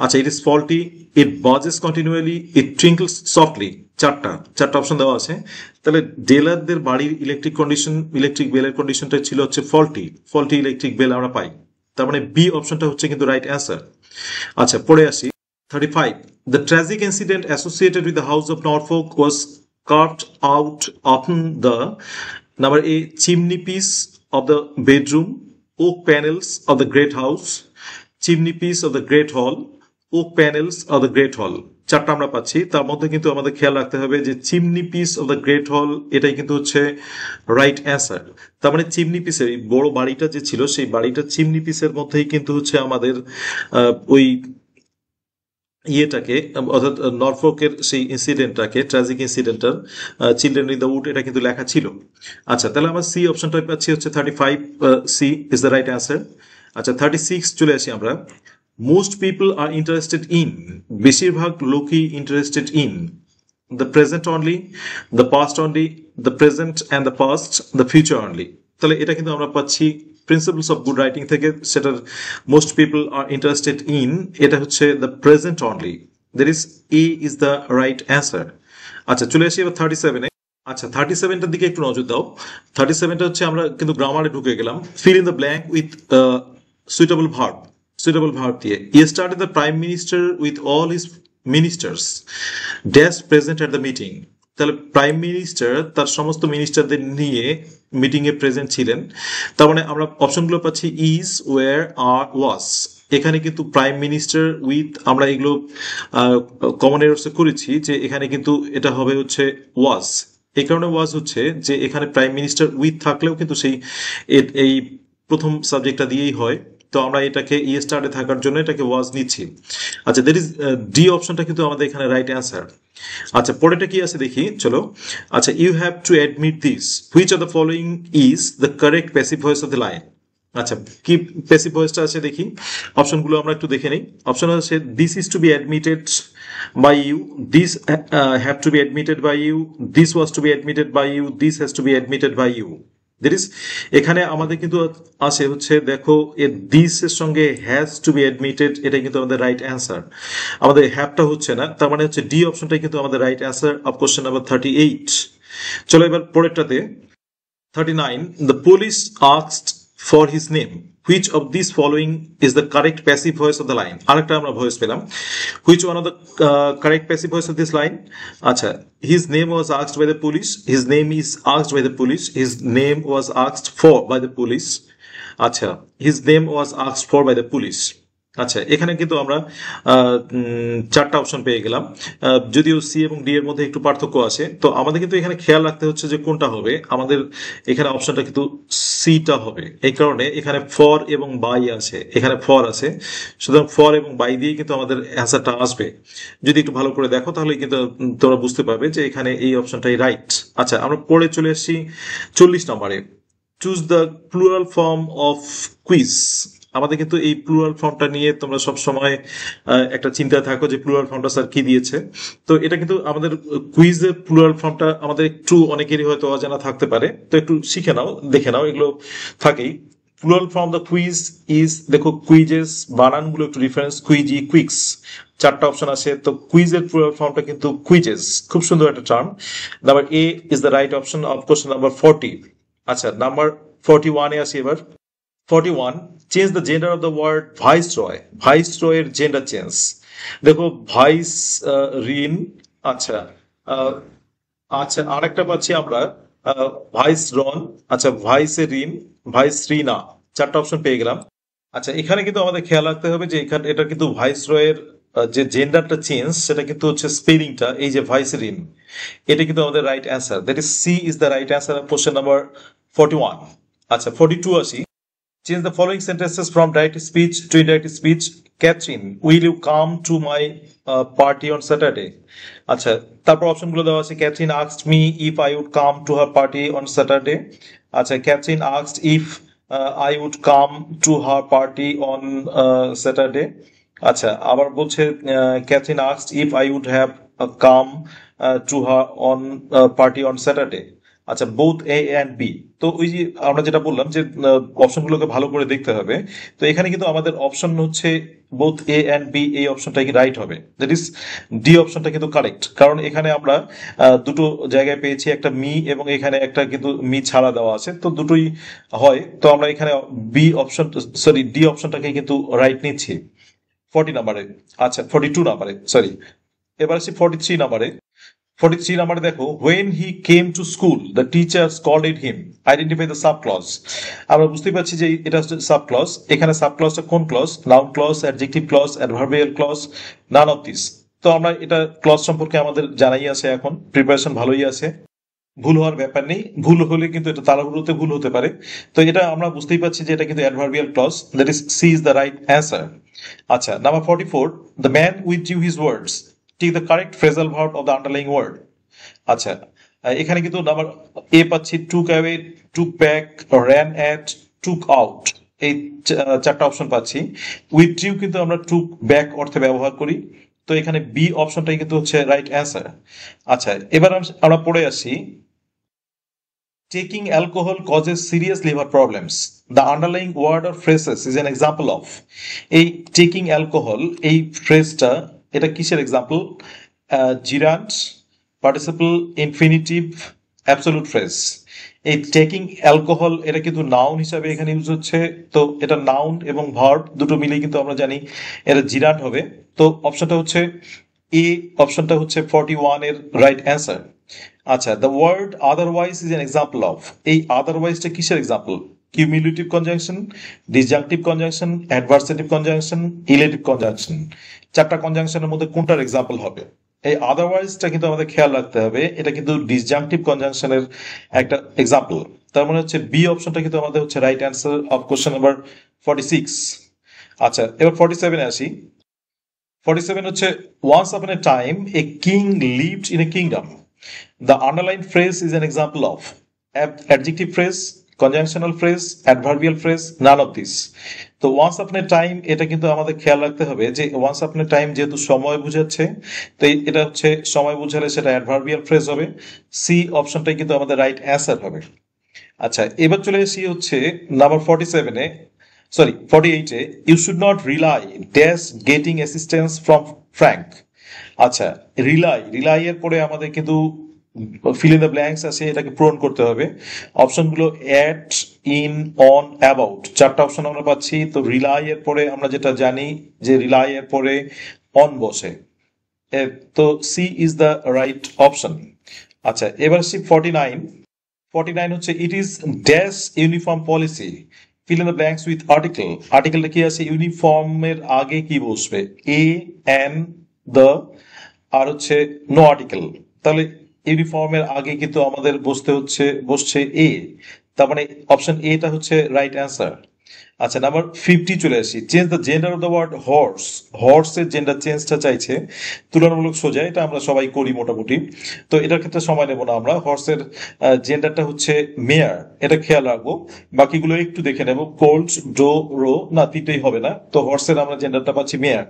আচ্ছা, it is faulty, it buzzes continually, it twinkles softly, চারটা চারটা option দেওয়া আছে। তাহলে ডেলারদের বাড়ির ইলেকট্রিক বেলের কন্ডিশনটা ছিল হচ্ছে ফল্টি ইলেকট্রিক বেল আমরা পাই। তার মানে বি অপশনটা হচ্ছে কিন্তু রাইট অ্যান্সার। আচ্ছা, পড়ে আসি 35. The tragic incident associated with the House of Norfolk was carved out upon the number A chimney piece of the bedroom, oak panels of the great house, chimney piece of the great hall, oak panels of the great hall। চারটা আমরা পাচ্ছি, তার মধ্যে কিন্তু আমাদের খেয়াল রাখতে হবে যে chimney piece of the great হল এটাই কিন্তু হচ্ছে রাইট অ্যান্সার। তার মানে চিমনি পিসের বড় বাড়িটা যে ছিল সেই বাড়িটা চিমনি পিসের মধ্যেই কিন্তু হচ্ছে আমাদের ওই ইয়েটাকে অর্থাৎ নরফোকের সেই ইনসিডেন্টটাকে ট্র্যাজিক ইনসিডেন্টটার চিলড্রেন ইন দ্য উড এটা কিন্তু লেখা ছিল। আচ্ছা, তাহলে আমার সি অপশনটা পাচ্ছি হচ্ছে 35, C is the right answer. আচ্ছা, 36 চলে আসি আমরা। Most people are interested in, বেশিরভাগ লোকই interested in the present only, the past only, the present and the past, the future only. তাহলে এটা কিন্তু আমরা পাচ্ছি প্রিন্সিপলস অফ গুড রাইটিং থেকে, সেটার most people are interested in এটা হচ্ছে the present only. That is a is the right answer. আচ্ছা, চলে আসি এবার 37-এ। আচ্ছা, 37টার দিকে একটু নজর দাও। 37টা হচ্ছে আমরা কিন্তু গ্রামারে ঢুকে গেলাম। Fill in the blank with suitable verb দিয়ে। Yesterday the prime minister with all his ministers dash present at the meeting. তাহলে প্রাইম মিনিস্টার তার সমস্ত মিনিস্টারদের নিয়ে মিটিং এ প্রেজেন্ট ছিলেন। তার মানে আমরা অপশনগুলো পাচ্ছি ইজ, ওয়ার, আর, ওয়াজ। এখানে কিন্তু প্রাইম মিনিস্টার উইথ আমরা এগুলো কমন এরর্সে করেছি যে এখানে কিন্তু এটা হবে হচ্ছে ওয়াজ। এই কারণে ওয়াজ হচ্ছে যে এখানে প্রাইম মিনিস্টার উইথ থাকলেও কিন্তু সেই এই প্রথম সাবজেক্টটা দিয়েই হয়। তো আমরা এটাকে ইয়েস্টারডে থাকার জন্য এটাকে ওয়াজ নিচ্ছি। আচ্ছা, দ্যাট ইজ ডি অপশনটা কিন্তু আমাদের এখানে রাইট অ্যান্সার। আচ্ছা, পরেরটা কি আছে দেখি, চলো। আচ্ছা, you have to admit this, which of the following is the correct passive voice of the line. আচ্ছা, কি প্যাসিভ ভয়েসটা আছে দেখি, অপশনগুলো আমরা একটু দেখে নিই। অপশন আছে this is to be admitted by you, this have to be admitted by you, this was to be admitted by you, this has to be admitted by you। That is এখানে আমাদের কিন্তু আছে হচ্ছে দেখো এর this এর সঙ্গে has to be admitted, এটা কিন্তু আমাদের রাইট অ্যান্সার। আমাদের হ্যাভটা হচ্ছে না, তার মানে হচ্ছে ডি অপশনটাই কিন্তু আমাদের right answer of question number 38। চলো এবার পরেরটাতে 39, the police asked for his name, which of these following is the correct passive voice of the line। আরেকটা আমরা ভয়েস পেলাম, which one of the correct passive voice of this line। আচ্ছা, his name was asked by the police, his name is asked by the police, his name was asked for by the police। আচ্ছা, his name was asked for by the police। আচ্ছা, এখানে কিন্তু আমরা চারটা option পেয়ে গেলাম, যদিও C এবং ডি এর মধ্যে একটু পার্থক্য আছে। তো আমাদের কিন্তু এখানে খেয়াল রাখতে হচ্ছে যে কোনটা হবে, আমাদের এখানে অপশনটা কিন্তু সিটা হবে। এই কারণে এখানে ফর এবং বাই আছে, এখানে ফর আছে, সুতরাং ফর এবং বাই দিয়ে কিন্তু আমাদের অ্যান্সারটা আসবে। যদি একটু ভালো করে দেখো তাহলে কিন্তু তোমরা বুঝতে পারবে যে এখানে এই অপশনটাই রাইট। আচ্ছা, আমরা পরে চলে আসছি 40 নম্বরে। Choose the plural form of quiz. আমাদের কিন্তু এই প্লুরাল ফর্মটা নিয়ে তোমরা সব সময় একটা চিন্তা থাকো যে প্লুরাল ফর্মটা স্যার কি দিয়েছে। তো এটা কিন্তু আমাদের কুইজের প্লুরাল ফর্মটা আমাদের একটু অনেকেরই হয়তো অজানা থাকতে পারে, তো একটু শিখে নাও, দেখে নাও, এগুলো থাকেই। Plural form the quiz is, দেখো কুইজেস বানানগুলো একটু ডিফারেন্স, কুইজি, কুইক্স, চারটা অপশন আছে। তো কুইজের প্লুরাল ফর্মটা কিন্তু কুইজেস, খুব সুন্দর একটা term. Number A is the right option of question number 40। আচ্ছা, নাম্বার 41-এ আসি এবার। 41, change the gender of the word viceroy. ভাইসরয়ের জেন্ডার চেঞ্জ, দেখো ভাইস রিন। আচ্ছা, আচ্ছা, আরেকটা পাচ্ছি আমরা ভাইস রন। আচ্ছা, ভাইসে রিন, ভাইস রিনা, চারটা অপশন পেয়ে গেলাম। আচ্ছা, এখানে কিন্তু আমাদের খেয়াল রাখতে হবে যে এখানে এটা কিন্তু ভাইসরয়ের যে জেন্ডারটা চেঞ্জ সেটা কিন্তু হচ্ছে স্পেলিংটা, এই যে ভাইস রিন, এটা কিন্তু আমাদের right answer. That is C is the right answer of question number 41। আচ্ছা, 42 আসি। Change the following sentences from direct speech to indirect speech. Catherine, will you come to my party on Saturday? আচ্ছা, তারপর অপশনগুলো দেওয়া আছে। Catherine asked me if I would come to her party on Saturday. আচ্ছা, Catherine asked if I would come to her party on Saturday. আচ্ছা, আবার বলছে Catherine asked if I would have come to her on party on Saturday. আচ্ছা, both A and B. তো ওই যে আমরা যেটা বললাম যে অপশনগুলোকে ভালো করে দেখতে হবে। তো এখানে কিন্তু আমাদের অপশন হচ্ছে বোথ এ অ্যান্ড বি, এই অপশনটা কি রাইট হবে, দ্যাট ইজ ডি অপশনটা কিন্তু কারেক্ট। কারণ এখানে আমরা দুটো জায়গায় পেয়েছি, একটা মি এবং এখানে একটা কিন্তু মি ছাড়া দেওয়া আছে, তো দুটোই হয়। তো আমরা এখানে বি অপশন, সরি ডি অপশনটাকে কিন্তু রাইট নিচ্ছি 40 নাম্বারে। আচ্ছা, 42 নাম্বারে, সরি। এবার আসছি 43 নাম্বারে। 43 নাম্বারে দেখো, when he came to school the teacher scolded him, identify the sub clause। আমরা বুঝতেই পারছি যে এটা হচ্ছে সাব ক্লজ। এখানে সাব ক্লজটা কোন clause? Noun clause, adjective clause, adverbial clause, none of this. তো আমরা এটা ক্লজ সম্পর্কে আমাদের জানাই আছে, এখন প্রিপারেশন ভালোই আছে, ভুল হওয়ার ব্যাপার নেই। ভুল হলে কিন্তু এটা তাড়াহুড়োতে ভুল হতে পারে। তো এটা আমরা বুঝতেই পারছি যে এটা কিন্তু adverbial clause, that is C is the right answer. আচ্ছা, number 44, the man withdrew his words, take the correct phrasal verb of the underlying word. আচ্ছা, এখানে কিন্তু নাম্বার এ পাচ্ছি took away, took back, ran at, took out, এই চারটা option পাচ্ছি। উইথড্রিউ কিন্তু আমরা টুক ব্যাক অর্থে ব্যবহার করি, তো এখানে বি অপশনটাই কিন্তু হচ্ছে রাইট অ্যান্সার। আচ্ছা, এবার আমরা পড়ে আসি, taking alcohol causes serious liver problems, the underlying word or phrases is an example of। এই taking alcohol, এই ফ্রেজটা এটা কিসের example? Gerund, participle infinitive, absolute phrase. এই টেকিং অ্যালকোহল এটা কিন্তু নাউন হিসাবে এখানে ইউজ হচ্ছে, তো এটা নাউন এবং ভার্ব দুটো মিলেই কিন্তু আমরা জানি এটা জিরান্ট হবে। তো অপশনটা হচ্ছে এ, অপশনটা হচ্ছে 41 এর রাইট অ্যান্সার। আচ্ছা, the word otherwise is an example of, এই আদারওয়াইজটা কিসের example? Cumulative conjunction, disjunctive conjunction, adversative conjunction, illative conjunction. চারটা কনজাংশনের মধ্যে কোনটার এক্সাম্পল হবে? এই আদারওয়াইজটা কিন্তু আমাদের খেয়াল রাখতে হবে, এটা কিন্তু ডিসজাংটিভ কনজাংশনের একটা এক্সাম্পল। তার মানে হচ্ছে বি অপশনটা কিন্তু আমাদের হচ্ছে right answer of question number 46। আচ্ছা, এবার 47-এ আসি। 47 হচ্ছে, once upon a time a king lived in a kingdom, the underlined phrase is an example of adjective phrase, conjunctional phrase, adverbial phrase, none of this। তো once upon a time এটা কিন্তু আমাদের খেয়াল রাখতে হবে যে once upon a time যেহেতু সময় বোঝাচ্ছে, তো এটা হচ্ছে সময় বোঝালে সেটা adverbial phrase হবে। সি অপশনটাই কিন্তু আমাদের রাইট অ্যান্সার হবে। আচ্ছা, এবার চলে আসি হচ্ছে নাম্বার 47-এ, সরি 48-এ, you should not rely dash getting assistance from Frank. আচ্ছা, রিলাই এর পরে আমাদের কিন্তু ফিল ইন দ্য ব্ল্যাঙ্কস আছে, এটাকে পূরণ করতে হবে। অপশনগুলো অ্যাট, ইন, অন, অ্যাবাউট, চারটা অপশন আমরা পাচ্ছি। তো রিলাই এর পরে আমরা যেটা জানি যে রিলাই এর পরে অন বসে, তো C is the right option. আচ্ছা, এবার সি 49 হচ্ছে, it is dash uniform policy, fill in the blanks with article. আর্টিকেলটা কি আছে? ইউনিফর্মের আগে কি বসবে? এ, অ্যান, দ্য, আর হচ্ছে নো আর্টিকেল। তাহলে ইউনিফর্মের আগে কিন্তু আমাদের বসছে এ, তার মানে অপশন এটা হচ্ছে রাইট অ্যান্সার। আচ্ছা, নাম্বার 50 চলে আসি, change the gender of the word horse. হর্সের জেন্ডার চেঞ্জটা চাইছে, তুলনামূলক সোজা, এটা আমরা সবাই করি মোটামুটি, তো এটার ক্ষেত্রে সময় নেব না আমরা। হর্সের জেন্ডারটা হচ্ছে মেয়ার, এটা খেয়াল রাখবো। বাকিগুলো একটু দেখে নেব, কোল্ড, ডো, রো, না তিনটেই হবে না। তো হর্সের আমরা জেন্ডারটা পাচ্ছি মেয়ার,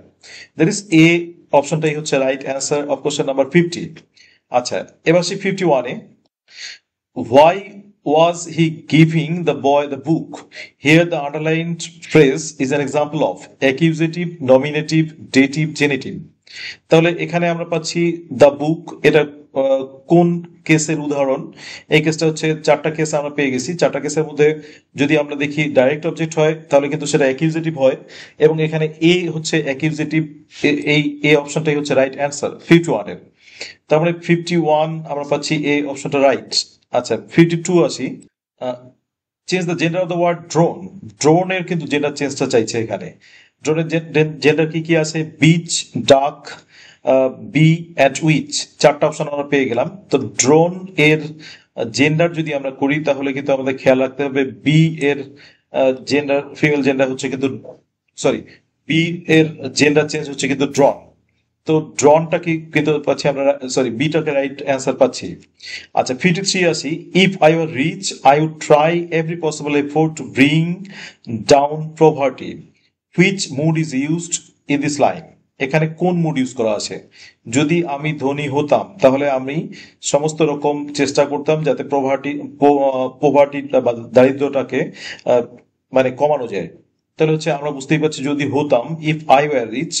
দ্যাট ইজ এ অপশনটাই হচ্ছে right answer of question number 50। আচ্ছা, এবার সে 51-এ, why was he giving the boy the book? Here the underlined phrase is an example of accusative, nominative, dative, genitive। তাহলে এখানে আমরা পাচ্ছি দ্য বুক, এটা কোন কেসের উদাহরণ? এই কেসটা হচ্ছে, চারটা কেস আমরা পেয়ে গেছি। চারটা কেসের মধ্যে যদি আমরা দেখি ডাইরেক্ট অবজেক্ট হয় তাহলে কিন্তু সেটা অ্যাকিউজেটিভ হয়, এবং এখানে এ হচ্ছে অ্যাকিউজেটিভ, এই এ অপশনটাই হচ্ছে রাইট অ্যান্সার 51-এর। তার মানে 51 আমরা পাচ্ছি এ অপশনটা রাইট। আচ্ছা, 52 আসি, change the gender of the word drone. ড্রোনের কিন্তু জেন্ডার চেঞ্জটা চাইছে এখানে। ড্রোনের জেন্ডার কি কি আছে? বিচ, ডাক, বি অ্যান্ড উইচ, চারটা অপশন আমরা পেয়ে গেলাম। তো ড্রোন এর জেন্ডার যদি আমরা করি তাহলে কিন্তু আমাদের খেয়াল রাখতে হবে বি এর জেন্ডার, ফিমেল জেন্ডার হচ্ছে কিন্তু, সরি, বি এর জেন্ডার চেঞ্জ হচ্ছে কিন্তু ড্রন। তো ড্রনটা কি কিন্তু পাচ্ছি আমরা, সরি বিটাকে রাইট অ্যান্সার পাচ্ছি। আচ্ছা, 53 আসি, if I were rich I would try every possible effort to bring down poverty, which mood is used in this line. এখানে কোন মুড ইউজ করা আছে। যদি আমি ধনী হতাম তাহলে আমি সমস্ত রকম চেষ্টা করতাম যাতে পোভার্টি বা দারিদ্রটাকে মানে কমানো যায়। তাহলে হচ্ছে আমরা বুঝতেই পারছি যদি হতাম, ইফ আই ওয়ার রিচ,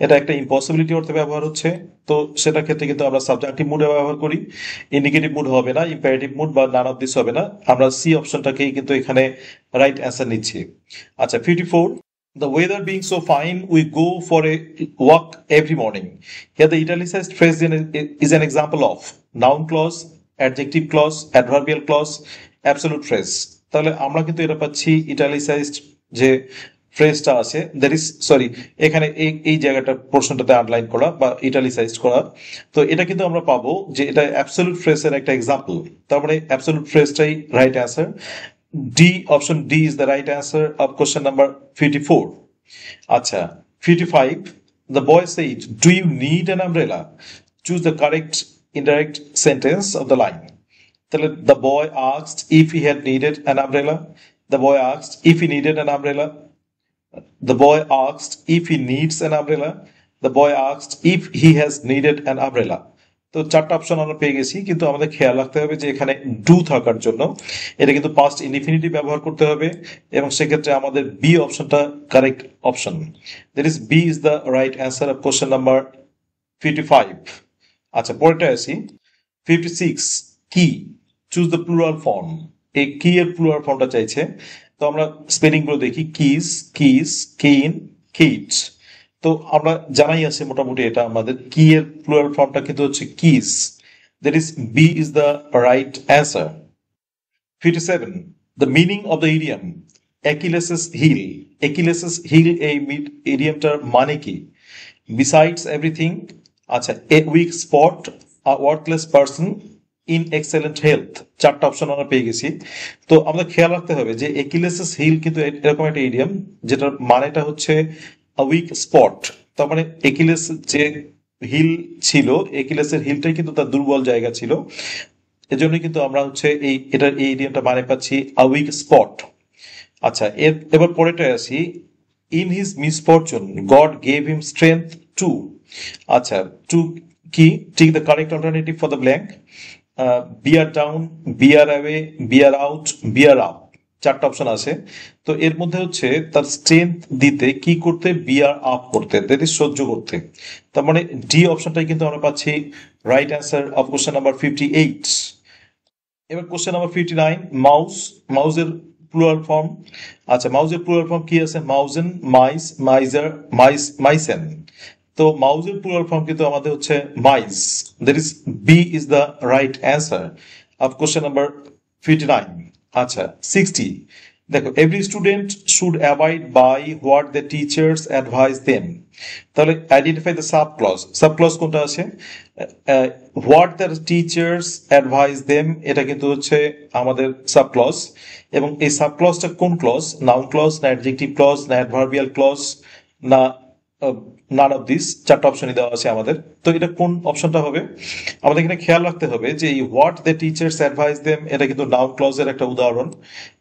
এটা একটা ইম্পসিবিলিটি অর্থে ব্যবহার হচ্ছে। তো সেটা ক্ষেত্রে কিন্তু আমরা সাবজেক্টিভ মুডে ব্যবহার করি। ইন্ডিকেটিভ মুড হবে না, ইম্পারেটিভ মুড বা নান অফ দিস হবে না। আমরা সি অপশনটাকেই কিন্তু এখানে রাইট অ্যান্সার নিচ্ছি। আচ্ছা 54, the weather being so fine we go for a walk every morning. Here the italicized phrase is an example of noun clause, adjective clause, adverbial clause, absolute phrase. তাহলে আমরা কিন্তু এটা পাচ্ছি italicised যে ফ্রেজটা আছে, that is sorry, এখানে এই জায়গাটা প্রশ্নটাতে আন্ডারলাইন করা বা ইটালিসাইজড করা। তো এটা কিন্তু আমরা পাবো যে এটা অ্যাবসলিউট ফ্রেজের একটা এক্সাম্পল। তার মানে অ্যাবসলিউট ফ্রেজটাই right answer. D, option D is the right answer of question number 54। আচ্ছা 55, the boy said, do you need an umbrella? Choose the correct indirect sentence of the line. The boy asked if he had needed an umbrella. The boy asked if he needed an umbrella. The boy asked if he needs an umbrella. The boy asked if he has needed an umbrella. তো চারটা option আমরা পেয়ে গেছি, কিন্তু আমাদের খেয়াল রাখতে হবে যে এখানে ডু থাকার জন্য এটা কিন্তু পাস্ট ইনডিফিনিটিভ ব্যবহার করতে হবে, এবং সেক্ষেত্রে আমাদের বি অপশনটা correct option. That is B is the right answer of question number 55। আচ্ছা পরেরটা আসি 56, কি, চুজ দ্য প্লুরাল ফর্ম। এই কি এর প্লুরাল ফর্মটা চাইছে, তো আমরা স্পেলিং গুলো দেখি, কিস, কিস, কিন, কিডস। তো আমরা জানাই আছে মোটামুটি এটা আমাদের কি এর প্লুরাল ফর্মটা কিন্তু হচ্ছে kiss. That is B is the right answer. 57, the meaning of the idiom Achilles' heel. Achilles' heel এই ইডিয়ামটার মানে কি? বিসাইডস এভরিথিং, আচ্ছা a weak spot, a worthless person, in excellent health. চারটা অপশন আমরা পেয়ে গেছি। তো আমাদের খেয়াল রাখতে হবে যে একিলেসেস হিল কিন্তু এরকম একটা ইডিয়াম যেটার মানেটা হচ্ছে আ উইক স্পট। তার মানে একিলেস যে হিল ছিল, একিলেসের হিলটাই কিন্তু তার দুর্বল জায়গা ছিল। এজন্যই কিন্তু আমরা হচ্ছে এই ইডিয়ামটা মানে পাচ্ছি আ উইক স্পট। আচ্ছা এবার পরেটা আসি, in his misfortune God gave him strength to. আচ্ছা টু কি, take the correct alternative for the blank. Bear down, bear away, bear out, bear up. চারটা অপশন আছে। তো এর মধ্যে হচ্ছে তার স্ট্রেংথ দিতে কি করতে, বিয়ার আপ করতে, দ্যাট ইজ সহ্য করতে। তার মানে ডি অপশনটাই কিন্তু আমরা পাচ্ছি right answer of question number 58। এবার কোশ্চেন নাম্বার 59, মাউস। মাউসের প্লুরাল ফর্ম, আচ্ছা মাউসের প্লুরাল ফর্ম কি আছে? Mousen, mice, miser, micen. তো মাউজের প্লুরাল ফর্ম কিন্তু আমাদের হচ্ছে mice. That is B is the right answer of question number 59। আচ্ছা 60, দেখো every student should abide by what the teachers advise them. তাহলে identify the sub clause. Sub clause কোনটা আছে? What the teachers advise them, এটা কিন্তু হচ্ছে আমাদের sub clause. এবং এই সাব ক্লজটা কোন ক্লজ? নাউন ক্লজ, না অ্যাডজেক্টিভ ক্লজ, না অ্যাডভার্বিয়াল ক্লজ, না নান অফ দিস। চারটা অপশনই দেওয়া আছে আমাদের। তো এটা কোন অপশনটা হবে? আমাদের এখানে খেয়াল রাখতে হবে যে এই what the teachers advise them এটা কিন্তু নাউন ক্লজের একটা উদাহরণ,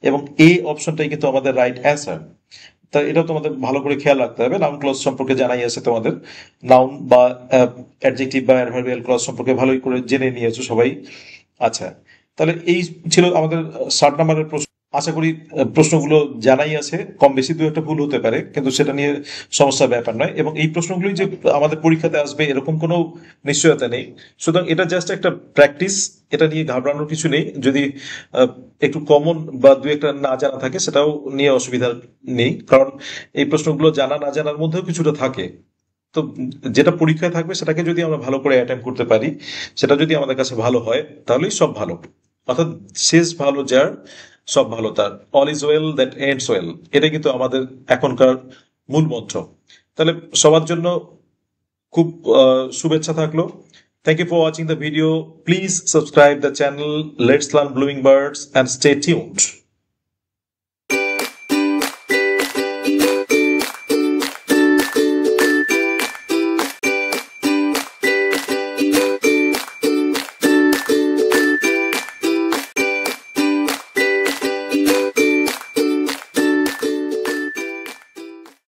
এবং এই অপশনটাই কিন্তু আমাদের রাইট অ্যান্সার। তা এটাও তোমাদের ভালো করে খেয়াল রাখতে হবে। নাউন ক্লজ সম্পর্কে জানাই আছে তোমাদের, নাউন বা অ্যাডজেক্টিভ বা অ্যাডভার্বিয়াল ক্লজ সম্পর্কে ভালোই করে জেনে নিয়েছো সবাই। আচ্ছা তাহলে এই ছিল আমাদের 60 নম্বরের প্রশ্ন। আশা করি প্রশ্নগুলো জানাই আছে, কম বেশি দু একটা ভুল হতে পারে, কিন্তু সেটা নিয়ে সমস্যার ব্যাপার নয়। এবং এই প্রশ্নগুলোই যে আমাদের পরীক্ষাতে আসবে এরকম কোনো নিশ্চয়তা নেই। সুতরাং এটা জাস্ট একটা প্র্যাকটিস, এটা নিয়ে ঘাবড়ানোর কিছু নেই। যদি একটু কমন বা দু একটা না জানা থাকে সেটাও নিয়ে অসুবিধা নেই, কারণ এই প্রশ্নগুলো জানা না জানার মধ্যেও কিছুটা থাকে। তো যেটা পরীক্ষায় থাকবে সেটাকে যদি আমরা ভালো করে অ্যাটেম্প করতে পারি, সেটা যদি আমাদের কাছে ভালো হয়, তাহলেই সব ভালো। অর্থাৎ শেষ ভালো যার, সব ভালো তার, all is well that ends well, এটা কিন্তু আমাদের এখনকার মূল মন্ত্র। তাহলে সবার জন্য খুব শুভেচ্ছা থাকলো। Thank you for watching the video. Please subscribe the channel let's learn blooming birds and stay tuned.